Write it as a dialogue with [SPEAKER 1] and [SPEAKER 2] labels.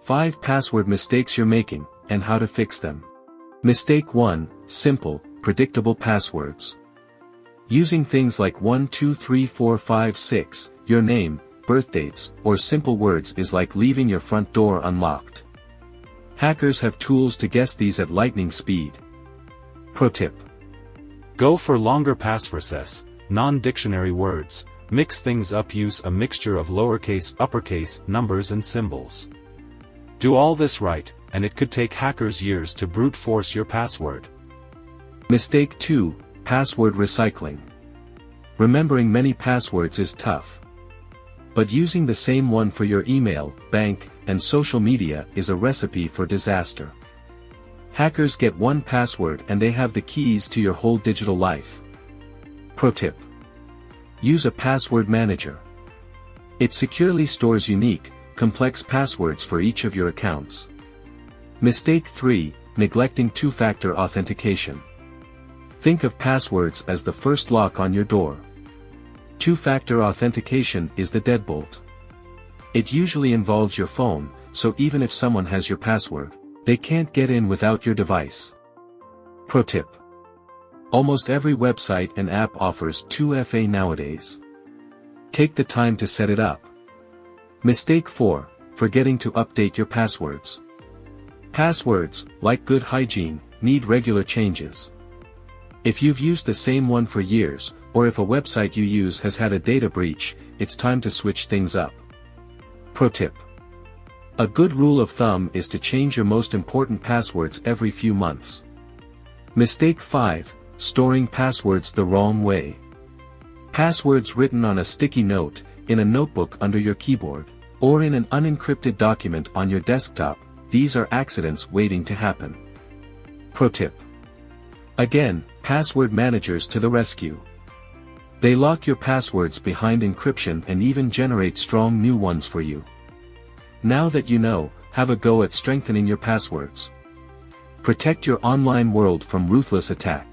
[SPEAKER 1] 5 password mistakes you're making, and how to fix them. Mistake 1, simple, predictable passwords. Using things like 1 2 3 4 5 6, your name, birthdates, or simple words is like leaving your front door unlocked. Hackers have tools to guess these at lightning speed. Pro tip.
[SPEAKER 2] Go for longer passphrases, non-dictionary words. Mix things up. Use a mixture of lowercase, uppercase, numbers and symbols. Do all this right, and it could take hackers years to brute force your password.
[SPEAKER 1] Mistake 2, password recycling. Remembering many passwords is tough. But using the same one for your email, bank, and social media is a recipe for disaster. Hackers get one password and they have the keys to your whole digital life. Pro tip. Use a password manager. It securely stores unique, complex passwords for each of your accounts. Mistake 3, neglecting two-factor authentication. Think of passwords as the first lock on your door. Two-factor authentication is the deadbolt. It usually involves your phone, so even if someone has your password, they can't get in without your device. Pro tip. Almost every website and app offers 2FA nowadays. Take the time to set it up. Mistake 4, forgetting to update your passwords. Passwords, like good hygiene, need regular changes. If you've used the same one for years, or if a website you use has had a data breach, it's time to switch things up. Pro tip. A good rule of thumb is to change your most important passwords every few months. Mistake 5, storing passwords the wrong way. Passwords written on a sticky note, in a notebook under your keyboard, or in an unencrypted document on your desktop, these are accidents waiting to happen. Pro tip. Again, password managers to the rescue. They lock your passwords behind encryption and even generate strong new ones for you. Now that you know, have a go at strengthening your passwords. Protect your online world from ruthless attack.